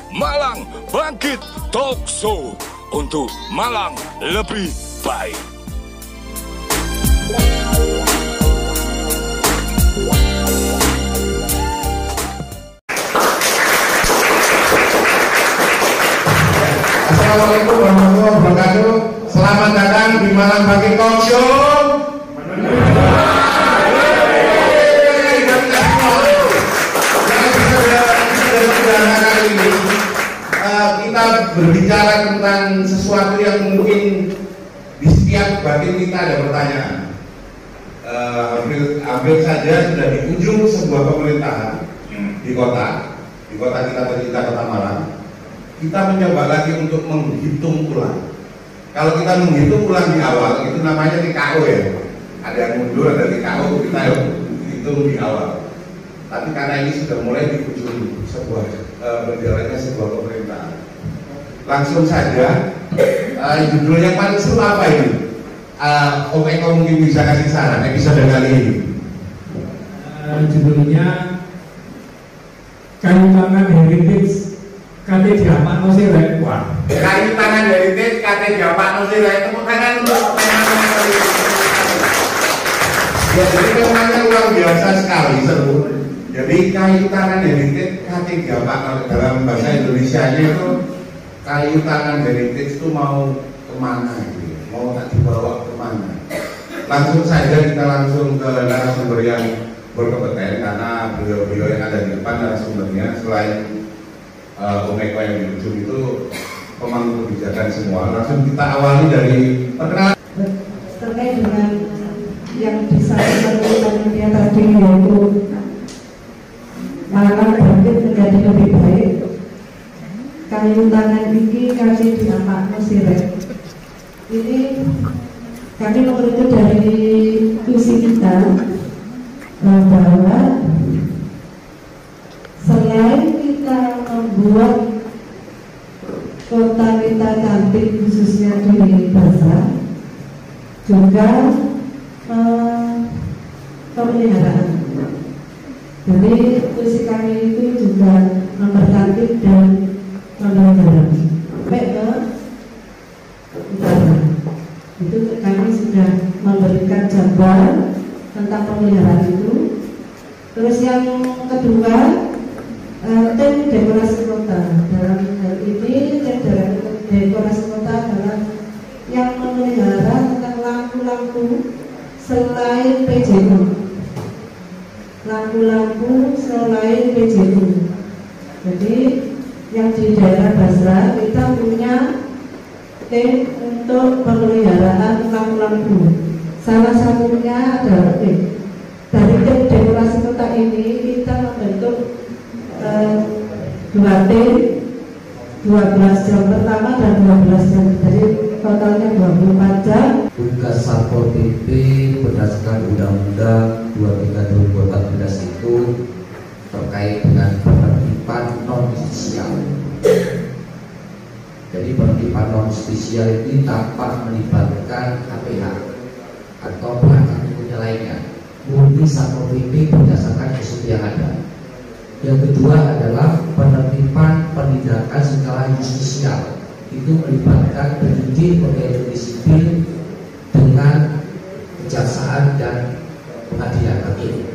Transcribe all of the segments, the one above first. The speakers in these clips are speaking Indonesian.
Malang Bangkit Talk Show untuk Malang lebih baik. Assalamualaikum warahmatullahi wabarakatuh. Selamat datang di Malang Bangkit Talk Show. Kita berbicara tentang sesuatu yang mungkin di setiap batin kita ada pertanyaan. Hampir saja sudah di ujung sebuah pemerintahan di kota kita tercinta, Kota Malang. Kita mencoba lagi untuk menghitung ulang. Kalau kita menghitung ulang di awal, itu namanya TKO ya. Ada yang mundur, ada TKO, kita hitung di awal. Tapi karena ini sudah mulai di ujung sebuah berjalannya sebuah pemerintahan. Langsung saja, judul yang paling seru apa ini? Om Eko mungkin bisa kasih saran episode kali ini. Judulnya Kayu Tangan Heritage KT Diapakno Sirek. Wah. Kayu Tangan Heritage KT Diapakno Sirek. Tepuk tangan untuk teman-teman. Ya, jadi temanya luar biasa sekali, seru. Jadi Kayu Tangan Heritage KT Diapakno dalam bahasa Indonesianya itu kayu tangan heritage itu mau kemana gitu, mau tak dibawa kemana. Langsung saja kita langsung ke narasumber yang berkompeten karena beliau-beliau yang ada di depan narasumbernya selain Om Eko yang di ujung itu pemangku kebijakan semua. Langsung kita awali dari perkenalan terkait dengan yang disampaikan oleh media tadi, yaitu Malang Bangkit menjadi lebih baik. Kayu tangan iki kasih diapakno sirek. Ini kami menurut dari visi kita bahwa selain kita membuat kota kita cantik khususnya di Basra, juga pemeliharaan. Jadi visi kami itu juga mempercantik dan pemeliharaan sampai ke utara. Itu kami sudah memberikan jadwal tentang pemeliharaan itu. Terus yang kedua, tim dekorasi kota. Dalam hal ini tim dekorasi kota adalah yang memelihara tentang lampu-lampu selain PJU. Lampu-lampu selain PJU. Jadi yang di daerah Basra kita punya tim untuk pemeliharaan lampu-lampu. Salah satunya adalah dari tim dekorasi kota ini kita membentuk 2 tim, 12 jam pertama dan 12 jam, jadi totalnya 24 jam. Tugas Satpol PP berdasarkan Undang-Undang 23/2014 itu terkait dengan penertiban non justisial. Jadi penertiban non justisial ini tanpa melibatkan KPH atau perangkat hukumnya lainnya, murni Satpol PP berdasarkan SOP yang ada. Yang kedua adalah penertiban penindakan secara justisial, itu melibatkan penyidik, pegawai negeri sipil dengan kejaksaan dan pengadilan hakim.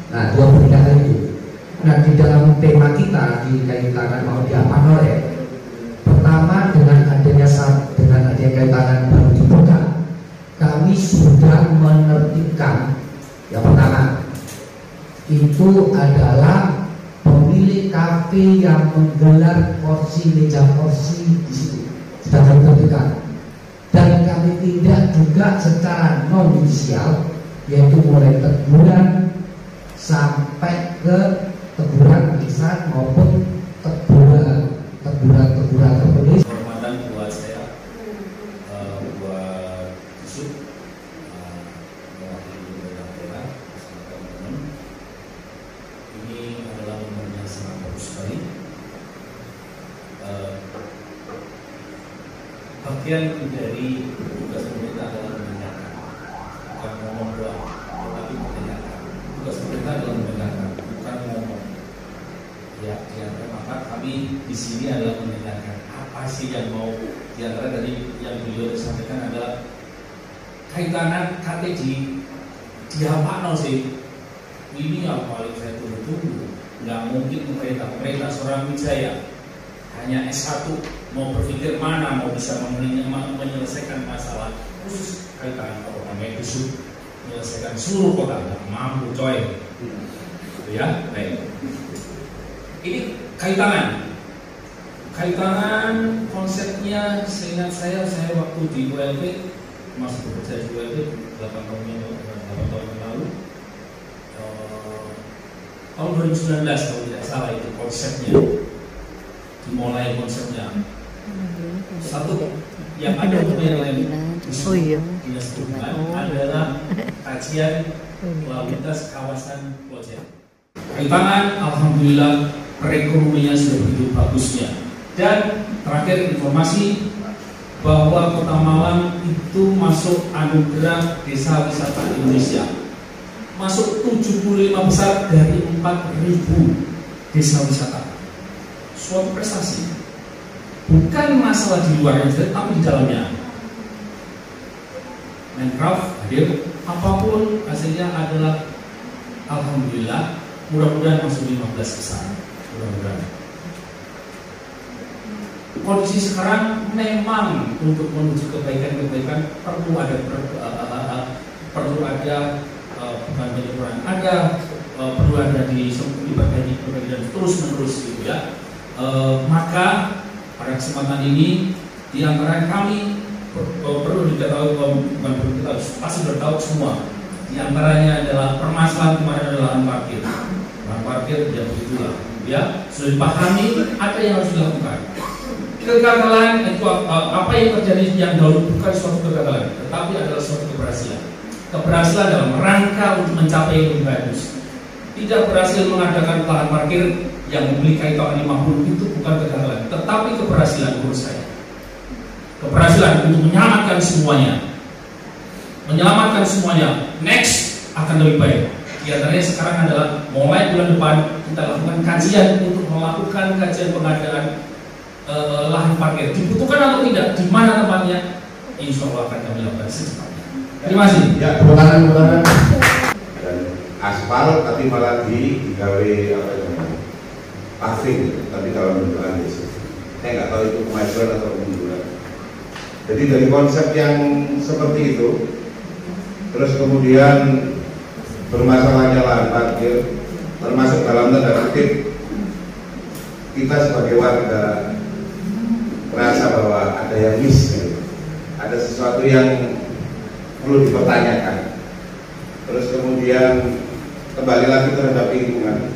Nah, 2 penindakan itu. Nah, di dalam tema kita di Kayu Tangan mau diapakan oleh pertama, dengan adanya kayu tangan baru dibuka, kami sudah menertibkan. Yang pertama itu adalah pemilik kafe yang menggelar meja kursi di situ sudah kami tertibkan, dan kami tindak juga secara non judisial, yaitu mulai teguran sampai ke teguran lisan maupun teguran tertulis. Kehormatan buat saya, buat Yusuf, mewakili daerah bersama teman-teman. Ini adalah momen yang sangat bagus sekali. Bagian dari tugas pemerintah adalah mendengarkan, bukan ngomong doang, tapi mendengarkan. Tugas pemerintah adalah mendengarkan, bukan ngomong. Ya, maka kami di sini adalah mendengarkan apa sih yang mau diantara dari yang beliau sampaikan adalah kaitan KTJ diapa sih ini yang paling saya tunggu-tunggu. Nggak mungkin pemerintah seorang Wijaya hanya S1 mau berpikir mana mau bisa menyelesaikan masalah khusus kaitan namanya itu menyelesaikan seluruh kota, nggak mampu coy ya. Baik, ini kaitanan konsepnya seingat saya waktu di ULP masih bekerja di ULP 8 tahun yang lalu, tahun 2019 kalau tidak salah itu konsepnya dimulai konsepnya. Satu yang ada dengan dinas perhubungan adalah kajian lalu lintas kawasan Klojen. Kaitanan alhamdulillah perekonomiannya sudah begitu bagusnya. Dan terakhir informasi bahwa Kota Malang itu masuk anugerah Desa Wisata Indonesia, masuk 75 besar dari 4.000 desa wisata. Suatu prestasi, bukan masalah di luarnya, tapi di dalamnya. Minecraft hadir, apapun hasilnya adalah alhamdulillah. Mudah-mudahan masuk 15 besar. Mudah-mudahan. Kondisi sekarang memang untuk menuju kebaikan perlu ada bukan penyempurnaan, perlu ada diperbaiki dan terus menerus gitu ya. Maka pada kesempatan ini di antara kami perlu diketahui, pasti bertahu semua. Di antaranya adalah permasalahan kemarin adalah lahan parkir ya begitulah ya, sudah dipahami ada yang harus dilakukan. Kegagalan itu apa yang terjadi yang dahulu bukan suatu kegagalan, tetapi adalah suatu keberhasilan. Keberhasilan dalam rangka untuk mencapai yang lebih bagus. Tidak berhasil mengadakan lahan parkir yang memiliki kaitan 50 itu bukan kegagalan, tetapi keberhasilan menurut saya. Keberhasilan untuk menyelamatkan semuanya. Next akan lebih baik. Di antaranya sekarang adalah mulai bulan depan kita lakukan kajian untuk melakukan kajian pengadaan lahan parkir, dibutuhkan atau tidak, di mana tempatnya, insya Allah akan kami lakukan secepatnya. Terima kasih. Ya, kebenaran dan aspal tapi malah digawe apa namanya paving, tapi kalau bentukan desa. Saya nggak tahu itu kemajuan atau kemunduran. Jadi dari konsep yang seperti itu, terus kemudian bermasalahnya lahan parkir, termasuk dalam tanda kutip kita sebagai warga merasa bahwa ada yang miss, ada sesuatu yang perlu dipertanyakan. Terus kemudian kembali lagi terhadap lingkungan.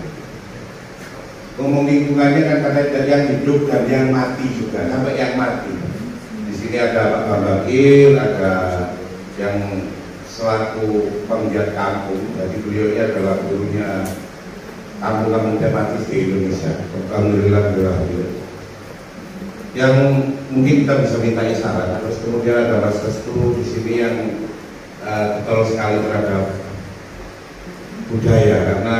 Ngomong lingkungannya kan ada yang hidup dan yang mati juga, sampai yang mati. Di sini ada Pak Bambang Il, ada yang selaku penggiat kampung, jadi beliau ini adalah gurunya kampung-kampung tematis di Indonesia. Alhamdulillah yang mungkin kita bisa minta isyarat. Terus kemudian ada Mas Restu di sini yang getol sekali terhadap budaya, karena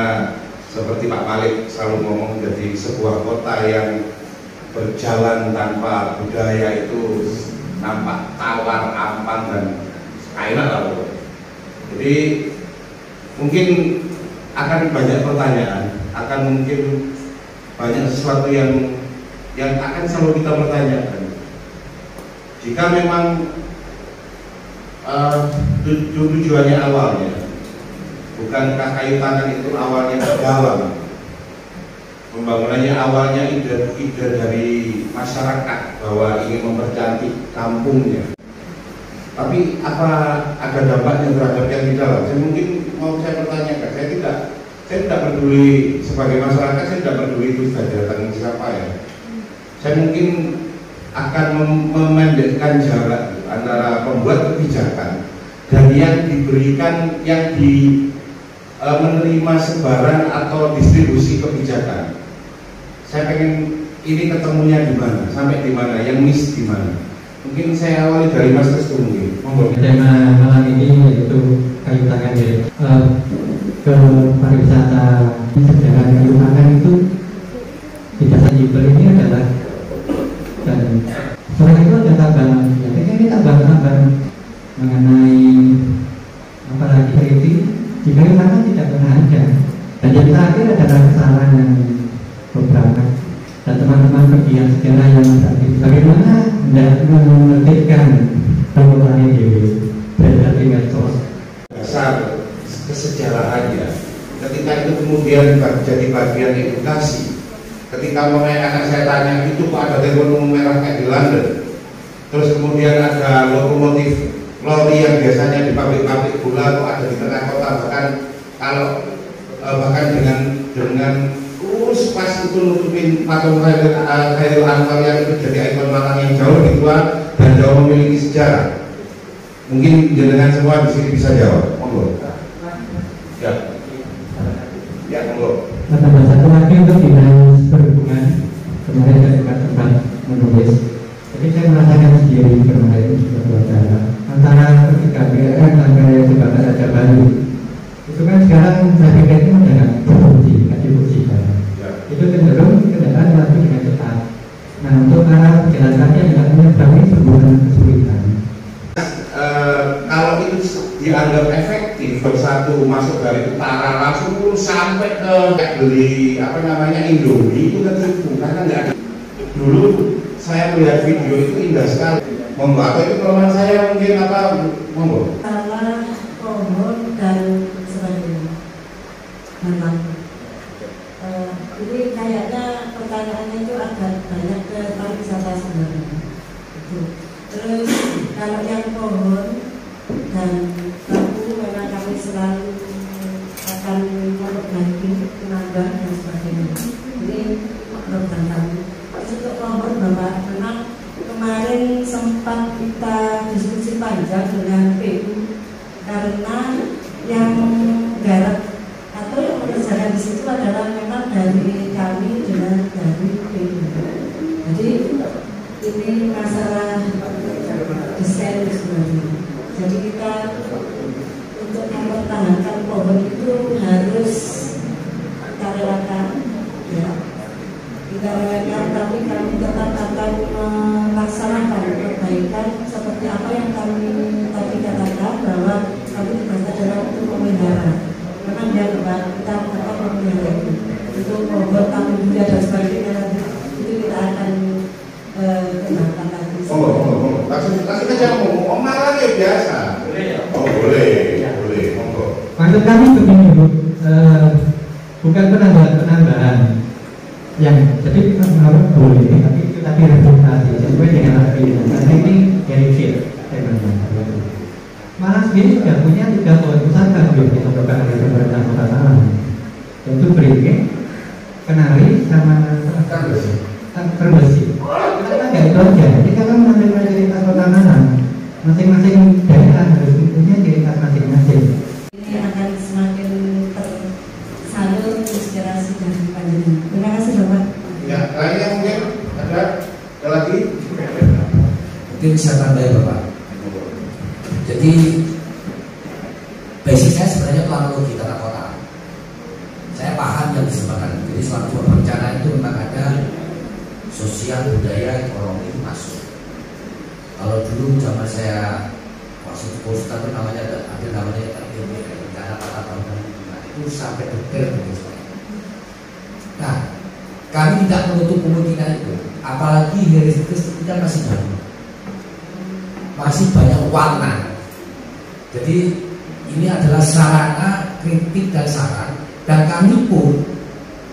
seperti Pak Malik selalu ngomong, jadi sebuah kota yang berjalan tanpa budaya itu nampak tawar, ampan dan enak lah. Jadi mungkin akan banyak pertanyaan, akan mungkin banyak sesuatu yang akan selalu kita pertanyakan. Jika memang tujuannya awalnya, bukankah kayu tangan itu awalnya dalam, pembangunannya awalnya ide dari masyarakat bahwa ingin mempercantik kampungnya, tapi apa ada dampaknya terhadap yang di dalam? Saya pertanyakan, saya tidak peduli sebagai masyarakat, saya tidak peduli itu sudah datang siapa ya. Saya mungkin akan memendekkan jarak antara pembuat kebijakan dan yang diberikan, yang menerima sebaran atau distribusi kebijakan. Saya pengen ini ketemunya di mana, sampai di mana, yang miss di mana. Mungkin saya awali dari Mas Restu mungkin. Tema malam ini yaitu kayu tangan ya. Ke pariwisata sejarah kayu tangan itu di desa Jibel ini adalah, dan selain itu ada tambahan, ini tambahan mengenai apalagi kritik di Kalimantan tidak pernah ada. Dan yang terakhir adalah kesalahan yang beberapa dan teman-teman pegiat sejarah yang tadi bagaimana tidak menerbitkan pengulangan diri beredar di medsos. Dasar kesejarahannya, ketika itu kemudian jadi bagian edukasi. Ketika mulai anak saya tanya, itu kok ada telepon merah kayak di London, terus kemudian ada lokomotif lori yang biasanya di pabrik-pabrik gula kok ada di tengah kota, bahkan kalau bahkan dengan lurus pas itu nutupin patung Khairul Anwar yang itu jadi ikon Malang yang jauh lebih tua dan jauh memiliki sejarah. Mungkin jenengan semua di sini bisa jawab, monggo. Ya, monggo. Tambah satu lagi untuk dinas perhubungan, kemarin saya juga sempat menulis. Jadi saya merasakan sendiri kemarin saudara antara ketika BRN sampai Jembatan Raja Baru itu kan sekarang saya pikir itu sudah difungsikan. Itu cenderung kendaraan melaju dengan cepat. Nah, untuk para pejalan kaki yang tidak menyeberangi sebuah kesulitan. Kalau itu dianggap efektif, bersatu masuk dari utara langsung sampai ke beli Indomie itu tertipu karena nggak ada. Dulu saya melihat video itu indah sekali. Monggo, atau itu kelemahan saya mungkin apa? Monggo. Salah pohon dan sebagainya. Memang. Ini kayaknya pertanyaannya itu agak banyak ke pariwisata sebenarnya. Terus kalau yang pohon dan lampu memang kami selalu akan memperbaiki, menambah dan sebagainya. Ini program kami. Terus untuk pohon Bapak, memang kemarin sempat kita diskusi panjang dengan PU karena yang garap atau yang mengerjakan di situ adalah memang dari kami dengan dari PU. Jadi ini masalah desain sebenarnya. Jadi kita untuk mempertahankan pohon itu harus kita relakan, ya. Kita relakan, tapi kami tetap akan melaksanakan perbaikan seperti apa yang kami tadi katakan bahwa kami tugas adalah untuk memelihara. Memang dia kita dapat memelihara itu pohon kami muda dan sebagainya, itu kita akan kembangkan lagi. Langsung aja ngomong malah ya biasa. Boleh. Monggo. Maksud kami begini Bu, bukan penambahan yang jadi harus boleh, tapi itu tadi reputasi sesuai dengan aktivitas. Karena ini benefit teman-teman. Malang sendiri sudah punya 3 pohon pusaka yang ditemukan oleh pemerintah Kota Malang, yaitu Beringin, Kenari, sama Terbesi. Kenapa nggak itu aja? Jadi kalau menampilkan ciri khas Kota Malang, masing-masing daerah harus punya ciri khas masing-masing. Ini akan semakin tersalur inspirasi dari panjenengan. Terima kasih Bapak. Ya, lainnya mungkin ada lagi? Mungkin saya tambahin Bapak. Jadi basic saya sebenarnya itu analogi tata kota. Saya paham yang disebutkan. Jadi suatu bencana itu memang ada sosial, budaya, ekonomi itu masuk. Kalau dulu zaman saya masuk Polsta itu namanya rencana tata bangunan itu sampai detail. Nah, kami tidak menutup kemungkinan itu. Apalagi heritage kita masih baru, masih banyak warna. Jadi ini adalah sarana kritik dan saran, dan kami pun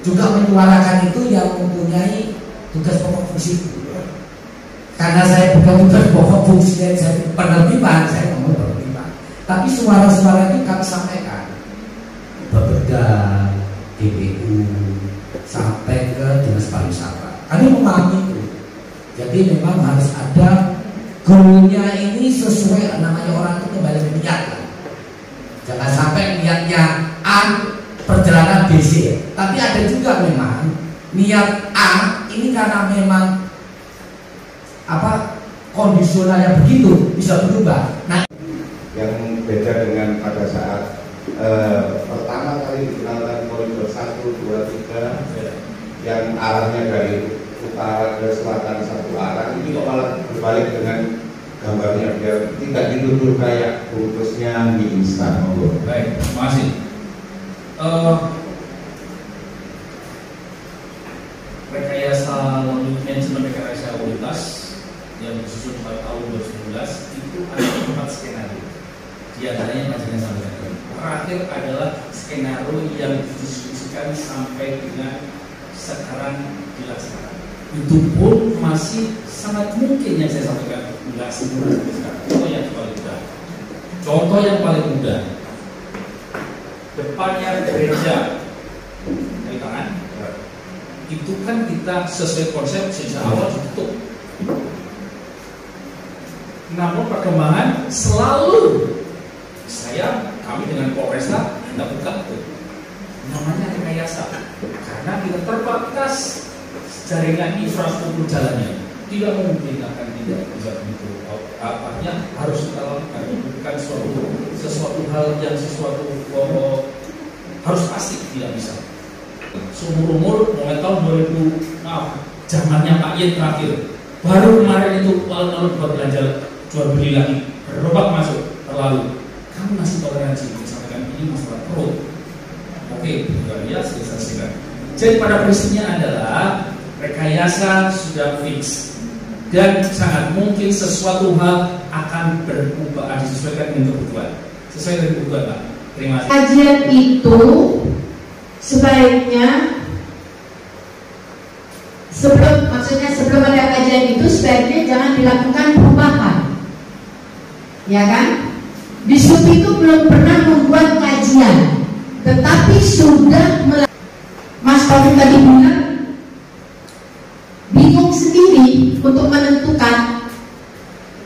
juga menyuarakan itu yang mempunyai tugas pokok fungsi. Karena saya bukan tugas pokok fungsi dari saya penertiban, saya ngomong penertiban. Tapi suara-suara itu kami sampaikan Bapeda, DPU, sampai ke Dinas Pariwisata. Kami memahami itu. Jadi memang harus ada goalnya ini sesuai namanya orang itu kembali ke niat. Jangan sampai niatnya A, perjalanan BC. Tapi ada juga memang niat A ini karena memang kondisional yang begitu bisa berubah. Nah, yang beda dengan pada saat pertama kali dikenalkan koridor 1, 2, 3 yang arahnya dari utara ke selatan satu arah, ini kok malah berbalik dengan gambarnya, biar tidak ditutur kayak bungkusnya mie instan. Baik, terima kasih. Rekayasa manajemen rekayasa lalu lintas yang disusun pada tahun 2019 itu ada 4 skenario. Di antaranya yang sampaikan. Terakhir adalah skenario yang didiskusikan sampai dengan sekarang dilaksanakan. Itu pun masih sangat mungkin yang saya sampaikan nggak sempurna sampai sekarang. Contoh yang paling mudah, depannya gereja dari kanan, itu kan kita sesuai konsep sejak awal ditutup. Namun perkembangan selalu kami dengan Polresta kita buka itu namanya rekayasa, karena kita terbatas jaringan infrastruktur jalannya, tidak mungkin akan tidak bisa begitu. Artinya harus kita lakukan, bukan sesuatu hal yang harus pasti tidak bisa. Seumur umur mulai tahun 2000, zamannya Pak Yen terakhir, baru kemarin itu lalu buat belanja jual beli lagi, berobat masuk terlalu. Kami masih toleransi, misalkan ini masalah perut. Oke, bukan ya, selesai. Jadi pada prinsipnya adalah rekayasa sudah fix dan sangat mungkin sesuatu hal akan berubah, disesuaikan dengan kebutuhan. Sesuai dengan kebutuhan, Pak. Terima kasih. Kajian itu sebaiknya sebelum ada kajian itu sebaiknya jangan dilakukan perubahan, ya kan? Di SUP itu belum pernah membuat kajian, tetapi sudah Mas Taufik tadi bilang bingung sendiri untuk menentukan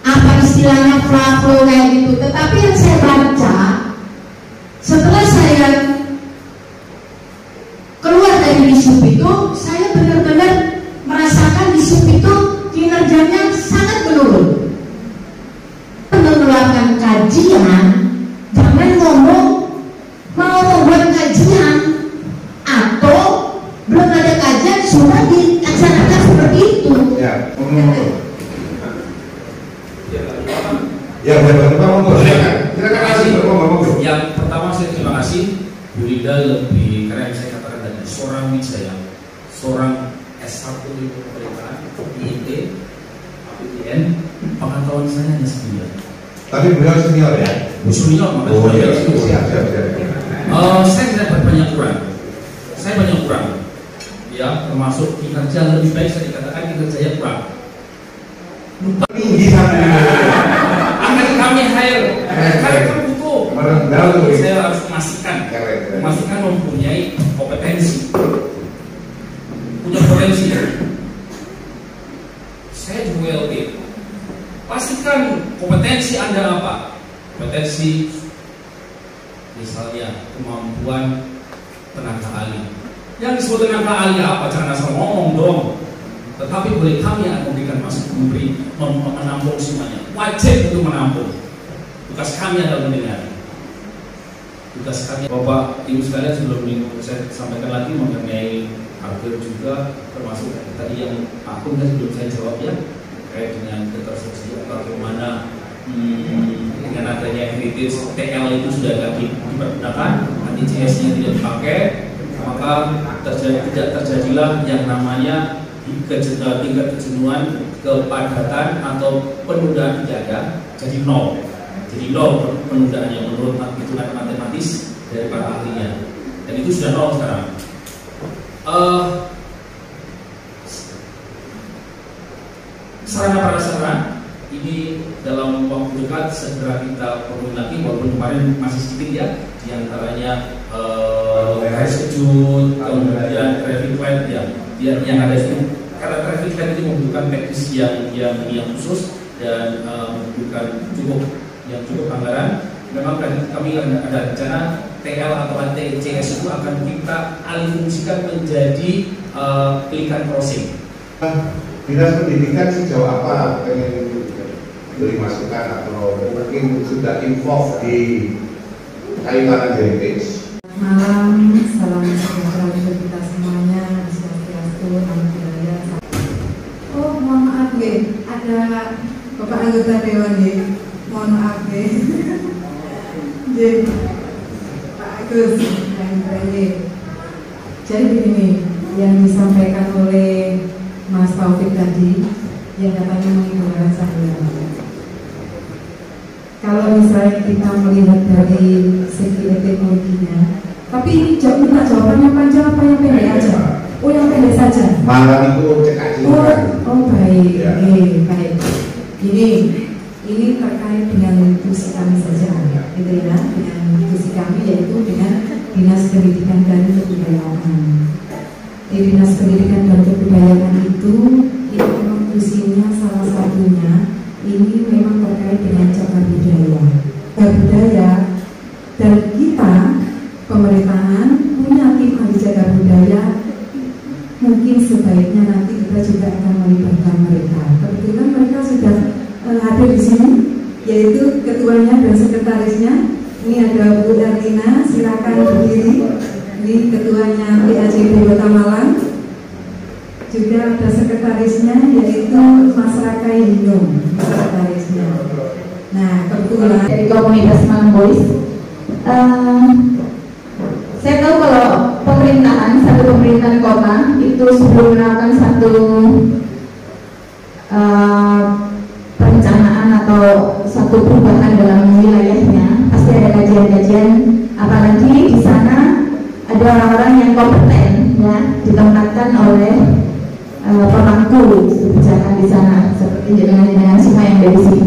apa istilahnya flow kayak gitu. Tetapi yang saya baca setelah saya keluar dari SUP itu, saya benar-benar merasakan di SUP itu kinerjanya sangat menurun. Mengeluarkan kajian, jangan ngomong mau membuat kajian atau belum ada kajian sudah dilaksanakan seperti itu. Ya, Silakan kasih. Yang pertama saya terima kasih Bu Linda lebih, karena yang saya katakan tadi seorang wijaya, seorang S1 di pemerintahan, IIT, APTN, pengetahuan saya hanya 9. Tapi beliau senior ya? Senior, makanya siap. Saya tidak banyak kurang. Saya banyak kurang. Ya, termasuk kinerja lebih baik, saya dikatakan kinerjanya kurang. Tinggi sampai akan kami hire, karena butuh. Saya harus memastikan mempunyai kompetensi, punya potensi. Saya di WLB, pastikan kompetensi Anda apa? Kompetensi misalnya kemampuan tenaga ahli. Yang disebut tenaga ahli apa? Jangan asal ngomong dong. Tetapi boleh kami akan memberikan masukan, menampung semuanya. Wajib untuk menampung. Tugas kami adalah mendengar. Tugas kami, Bapak Ibu sekalian, sebelum minggu saya sampaikan lagi mengenai harga juga, termasuk tadi yang aku kan belum saya jawab ya, terkait dengan ketersediaan bagaimana dengan adanya heritage TL itu sudah tidak dipergunakan, nanti CS-nya tidak dipakai, maka tidak terjadilah yang namanya tingkat kejenuhan, kepadatan atau penundaan tidak ada, jadi nol. Jadi nol penundaan yang menurut hitungan matematis dari para ahlinya, dan itu sudah nol sekarang. Sarana prasarana ini dalam waktu dekat segera kita perlu lagi, walaupun kemarin masih sedikit ya, diantaranya air sejut, kemudian traffic light yang ada itu, karena traffic light itu membutuhkan teknis yang khusus dan membutuhkan cukup anggaran. Memang kami ada rencana TL atau TCS itu akan kita alihfungsikan menjadi pelikan crossing. Dinas Pendidikan sejauh apa pengen beri masukan atau mungkin sudah involve di kaitan heritage? Malam, salam sejahtera untuk kita semuanya, swastiastu, Swastiastu, Namo Buddhaya. Oh, mohon maaf nggih, ada Bapak anggota dewan nggih. Mohon maaf nggih. Nggih. Pak Agus, jadi begini, yang disampaikan oleh Mas Taufik tadi, yang katanya mengibarkan saya. Kalau misalnya kita melihat dari segi etimologinya, tapi ini minta jawabannya panjang apa yang pendek aja? Oh, yang pendek saja. Malam itu cekak Oh baik, ya. Baik. Ini terkait dengan tugas kami saja, gitu ya, dengan tugas kami yaitu dengan Dinas Pendidikan dan Kebudayaan. Di Dinas Pendidikan dan Kebudayaan itu memang tugasnya salah satunya ini memang terkait dengan cagar budaya. Cagar budaya dan kita pemerintahan punya tim ahli cagar budaya. Mungkin sebaiknya nanti kita juga akan melibatkan mereka. Kebetulan mereka sudah hadir di sini, yaitu ketuanya dan sekretarisnya. Ini ada Bu Erlina, silakan berdiri. Ini ketuanya PAJB Kota Malang. Juga ada sekretarisnya, yaitu Mas Rakai Hindung, sekretarisnya. Nah, kebetulan dari komunitas Malang Boys. Saya tahu kalau satu pemerintahan kota itu sebelum melakukan satu perencanaan atau satu perubahan dalam wilayahnya pasti ada kajian-kajian, apalagi di sana ada orang-orang yang kompeten ya, ditempatkan oleh pemangku kebijakan di sana seperti dengan semua yang ada di sini.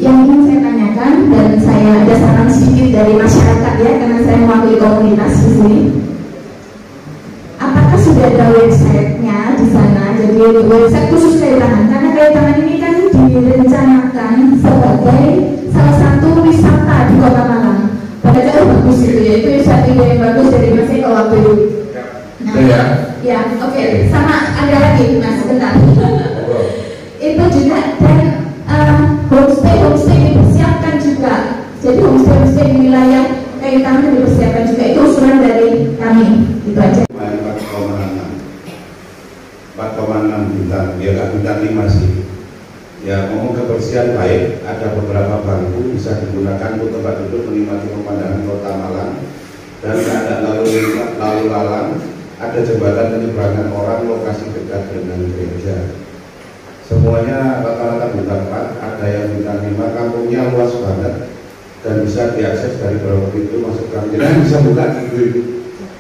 Yang ingin saya tanyakan dan saya ada saran sedikit dari masyarakat ya, karena saya mewakili komunitas di sini. Apakah sudah ada websitenya di sana? Jadi website khusus kayu tangan, karena kayu tangan ini kan direncanakan sebagai salah satu wisata di Kota Malang. Pada jauh bagus itu ya, itu wisata yang bagus dari Mas Eko waktu itu. Nah, ya, oke. Sama ada lagi Mas, sebentar. Itu juga dan homestay dipersiapkan juga. Jadi homestay di wilayah kayu tangan dipersiapkan juga. Itu usulan dari kami. Itu aja. 4,6 bintang, ya nggak bintang 5 sih. Ya ngomong kebersihan baik, ada beberapa bangku bisa digunakan untuk tempat duduk menikmati pemandangan Kota Malang dan keadaan lalu lalang. Ada jembatan penyeberangan orang, lokasi dekat dengan gereja. Semuanya rata-rata bintang 4, ada yang bintang 5. Kampungnya luas banget dan bisa diakses dari beberapa pintu masuk kami. Jadi bisa buka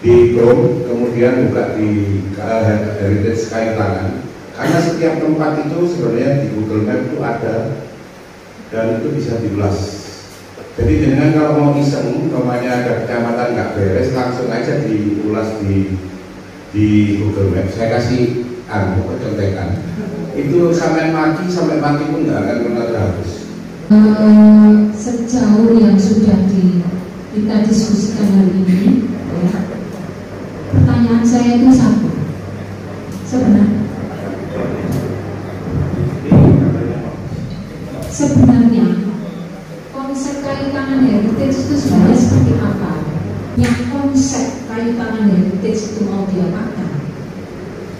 di Chrome, kemudian buka di Heritage Kayu Tangan. Karena setiap tempat itu sebenarnya di Google Map itu ada dan itu bisa diulas. Jadi dengan kalau mau iseng, namanya ada kecamatan nggak beres, langsung aja diulas di Google Map. Saya kasih contekan. Itu sampai mati pun nggak akan pernah terhapus. Sejauh yang sudah kita diskusikan hari ini, ya, pertanyaan saya itu satu. Sebenarnya konsep kayu tangan heritage itu sebenarnya seperti apa? Yang konsep kayu tangan heritage itu mau diapakan?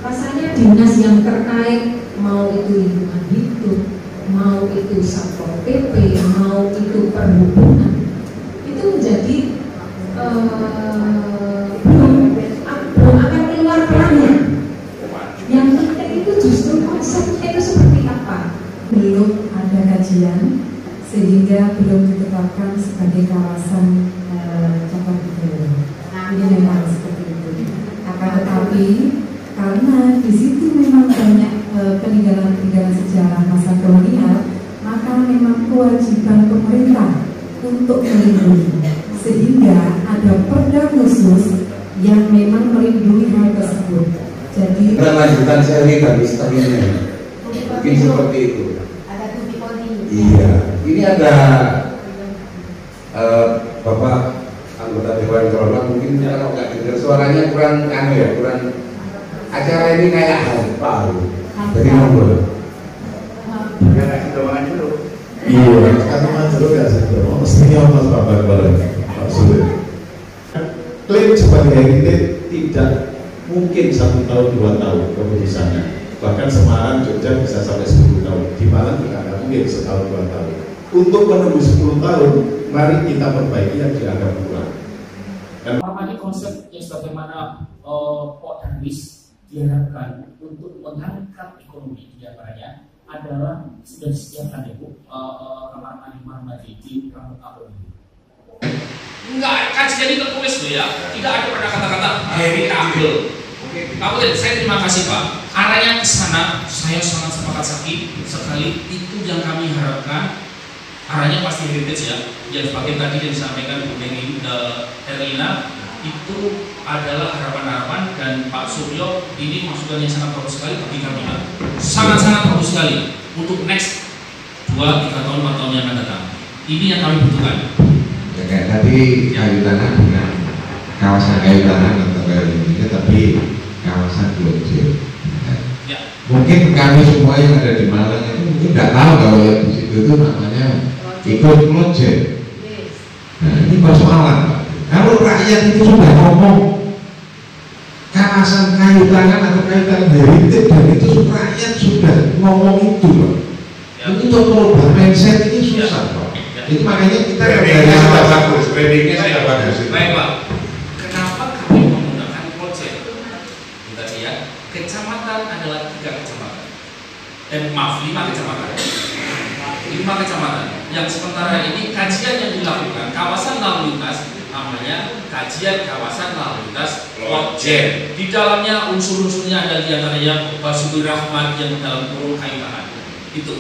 Rasanya dinas yang terkait, mau itu lingkungan hidup, mau itu Satpol PP, mau itu perhubungan, itu menjadi belum akan keluar perannya. Yang penting itu justru konsepnya itu seperti apa? belum ada kajian sehingga belum ditetapkan sebagai kawasan cagar budaya. Ini memang seperti itu. Akan tetapi karena di situ memang banyak peninggalan-peninggalan sejarah masa kolonial, maka memang kewajiban pemerintah untuk melindungi, sehingga ada perda khusus yang memang melindungi hal tersebut. Jadi lanjutan seri dan misterinya mungkin seperti itu. Iya, ini ada Bapak anggota Dewan Kehormatan, mungkin kalau nggak dengar suaranya kurang kurang acara ini kayak baru. Jadi ngobrol. Ya kasih doangan dulu. Iya, katakan dulu kasih doangan. Mestinya Mas Bapak bareng. Maksudnya klaim sebagai heritage tidak mungkin 1 tahun 2 tahun keputusannya. Bahkan Semarang, Jogja bisa sampai 10 tahun. Di Malang tidak akan mungkin setahun 2 tahun. Untuk menunggu 10 tahun, mari kita perbaiki yang dianggap kurang. Ini konsep yang sebagaimana Pak Darwis diharapkan untuk mengangkat ekonomi di antaranya adalah sudah disediakan ya Bu kamar mandi di Pramuka ini. Enggak, kajian itu tertulis loh ya. Tidak ada pada kata-kata Heri Ambil. Kemudian saya terima kasih Pak. Arahnya ke sana, saya sangat sepakat sekali. Itu yang kami harapkan. Arahnya pasti heritage ya. Yang seperti tadi yang disampaikan Bu Erlina itu adalah harapan-harapan, dan Pak Suryo ini masukannya sangat bagus sekali bagi kami Pak. Sangat-sangat bagus sekali untuk next 2-3 tahun 4 tahun yang akan datang. Ini yang kami butuhkan. Ya, kayak tadi kayu tanah bukan kawasan kayu tanah atau kayu ini, tapi kawasan Blok-J. Ya. Mungkin kami semua yang ada di Malang itu mungkin nggak tahu kalau yang di situ itu namanya ikut Blok-J. Nah, ini persoalan Pak. Kalau rakyat itu sudah ngomong kawasan kayu tangan atau kayu tangan heritage, dan itu rakyat sudah ngomong itu Pak. Ya. Ini untuk merubah mindset ini susah Pak. Itu makanya kita brandingnya sudah bagus, brandingnya sudah bagus. Baik Pak, kenapa kami menggunakan project? Tadi ya, kecamatan adalah 3 kecamatan, maaf 5 kecamatan. 5 kecamatan. Yang sementara ini kajian yang dilakukan kawasan lalu lintas namanya kajian kawasan lalu lintas Blok-J. Di dalamnya unsur-unsurnya ada diantaranya Basuki Rahmat yang dalam kurung kayu tangan. Itu.